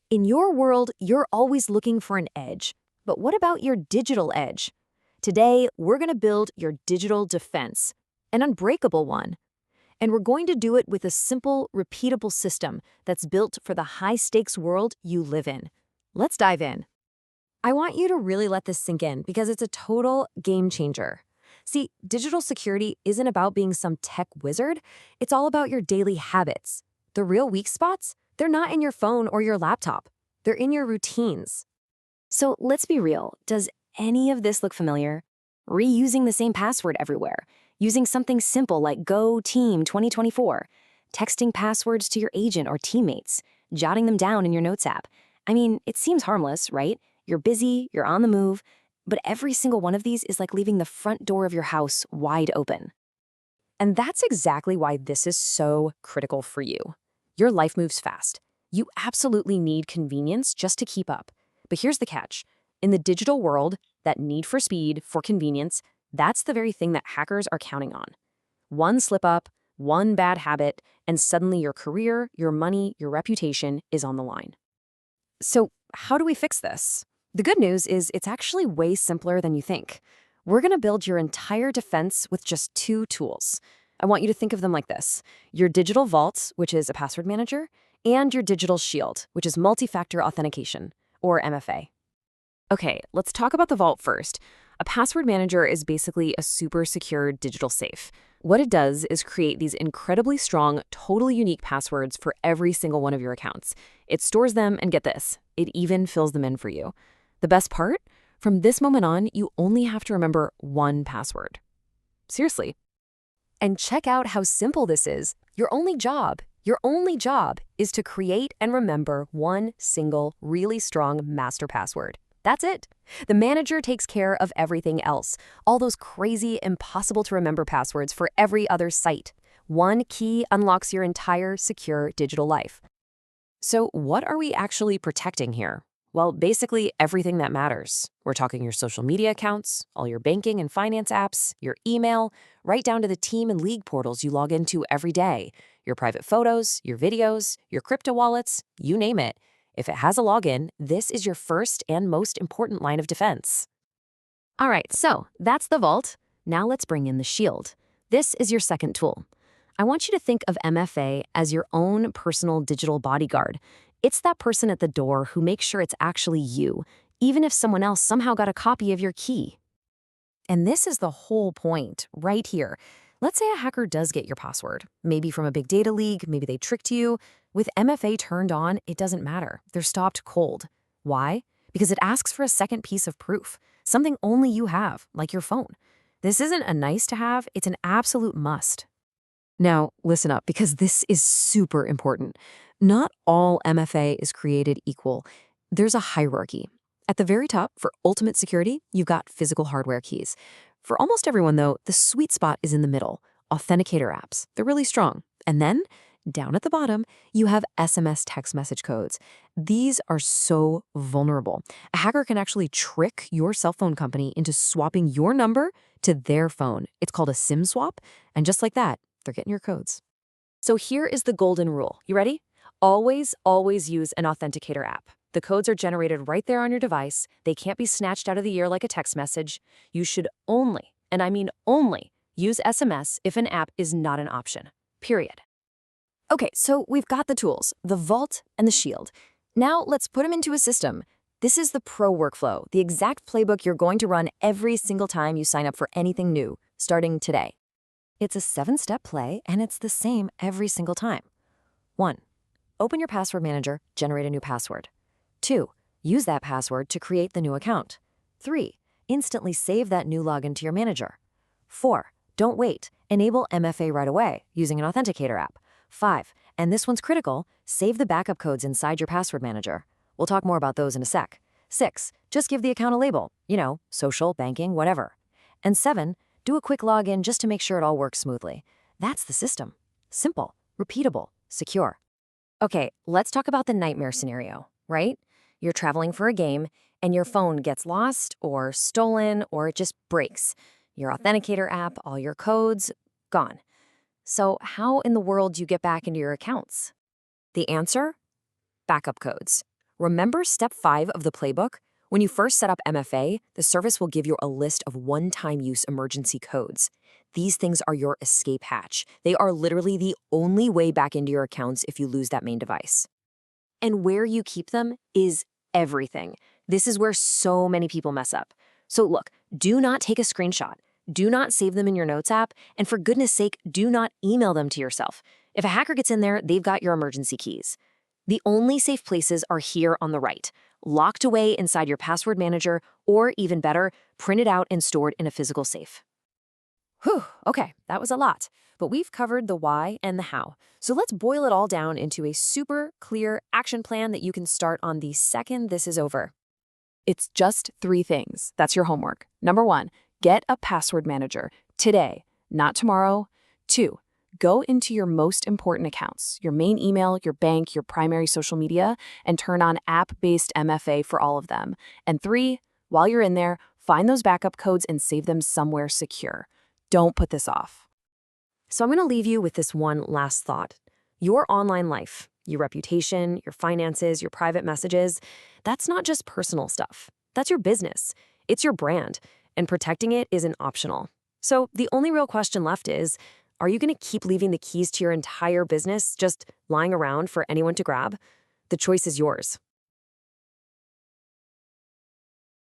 In your world, you're always looking for an edge. But what about your digital edge? Today, we're going to build your digital defense, an unbreakable one. And we're going to do it with a simple, repeatable system that's built for the high-stakes world you live in. Let's dive in. I want you to really let this sink in because it's a total game changer. See, digital security isn't about being some tech wizard. It's all about your daily habits. The real weak spots, they're not in your phone or your laptop. They're in your routines. So let's be real. Does any of this look familiar? Reusing the same password everywhere, using something simple like Go Team 2024, texting passwords to your agent or teammates, jotting them down in your Notes app. I mean, it seems harmless, right? You're busy, you're on the move, but every single one of these is like leaving the front door of your house wide open. And that's exactly why this is so critical for you. Your life moves fast. You absolutely need convenience just to keep up. But here's the catch. In the digital world, that need for speed, for convenience, that's the very thing that hackers are counting on. One slip up, one bad habit, and suddenly your career, your money, your reputation is on the line. So how do we fix this? The good news is it's actually way simpler than you think. We're going to build your entire defense with just two tools. I want you to think of them like this: your digital vault, which is a password manager, and your digital shield, which is multi-factor authentication, or M.F.A. Okay, let's talk about the vault first. A password manager is basically a super secure digital safe. What it does is create these incredibly strong, totally unique passwords for every single one of your accounts. It stores them, and get this, it even fills them in for you. The best part? From this moment on, you only have to remember one password. Seriously. And check out how simple this is. Your only job is to create and remember one single, really strong master password. That's it. The manager takes care of everything else. All those crazy, impossible to remember passwords for every other site. One key unlocks your entire secure digital life. So what are we actually protecting here? Well, basically everything that matters. We're talking your social media accounts, all your banking and finance apps, your email, right down to the team and league portals you log into every day, your private photos, your videos, your crypto wallets, you name it. If it has a login, this is your first and most important line of defense. All right, so that's the vault. Now let's bring in the shield. This is your second tool. I want you to think of M.F.A. as your own personal digital bodyguard. It's that person at the door who makes sure it's actually you, even if someone else somehow got a copy of your key. And this is the whole point, right here. Let's say a hacker does get your password, maybe from a big data leak, maybe they tricked you. With M.F.A. turned on, it doesn't matter. They're stopped cold. Why? Because it asks for a second piece of proof, something only you have, like your phone. This isn't a nice to have, it's an absolute must. Now, listen up, because this is super important. Not all M.F.A. is created equal. There's a hierarchy. At the very top, for ultimate security, you've got physical hardware keys. For almost everyone, though, the sweet spot is in the middle. Authenticator apps. They're really strong. And then, down at the bottom, you have SMS text message codes. These are so vulnerable. A hacker can actually trick your cell phone company into swapping your number to their phone. It's called a SIM swap, and just like that, they're getting your codes. So here is the golden rule. You ready? Always use an authenticator app. The codes are generated right there on your device. They can't be snatched out of the air like a text message. You should only, and I mean only, use SMS if an app is not an option. Period. Okay, so we've got the tools, the vault and the shield. Now let's put them into a system. This is the pro workflow, the exact playbook you're going to run every single time you sign up for anything new, starting today. It's a 7-step play, and it's the same every single time. 1. Open your password manager, generate a new password. 2. Use that password to create the new account. 3. Instantly save that new login to your manager. 4. Don't wait. Enable M.F.A. right away using an authenticator app. 5. And this one's critical, save the backup codes inside your password manager. We'll talk more about those in a sec. 6. Just give the account a label. Social, banking, whatever. And 7. Do a quick login just to make sure it all works smoothly. That's the system. Simple, repeatable, secure. Okay, let's talk about the nightmare scenario, right? You're traveling for a game, and your phone gets lost or stolen or it just breaks. Your authenticator app, all your codes, gone. So how in the world do you get back into your accounts? The answer? Backup codes. Remember step 5 of the playbook? When you first set up M.F.A, the service will give you a list of one-time use emergency codes. These things are your escape hatch. They are literally the only way back into your accounts if you lose that main device. And where you keep them is everything. This is where so many people mess up. So look, do not take a screenshot. Do not save them in your Notes app. And for goodness sake, do not email them to yourself. If a hacker gets in there, they've got your emergency keys. The only safe places are here on the right, locked away inside your password manager, or even better, printed out and stored in a physical safe. Whew, okay, that was a lot. But we've covered the why and the how. So let's boil it all down into a super clear action plan that you can start on the second this is over. It's just 3 things. That's your homework. Number 1, get a password manager today, not tomorrow. 2, go into your most important accounts, your main email, your bank, your primary social media, and turn on app-based M.F.A for all of them. And 3, while you're in there, find those backup codes and save them somewhere secure. Don't put this off. So I'm going to leave you with this one last thought. Your online life, your reputation, your finances, your private messages, that's not just personal stuff. That's your business. It's your brand, and protecting it isn't optional. So the only real question left is, are you going to keep leaving the keys to your entire business just lying around for anyone to grab? The choice is yours.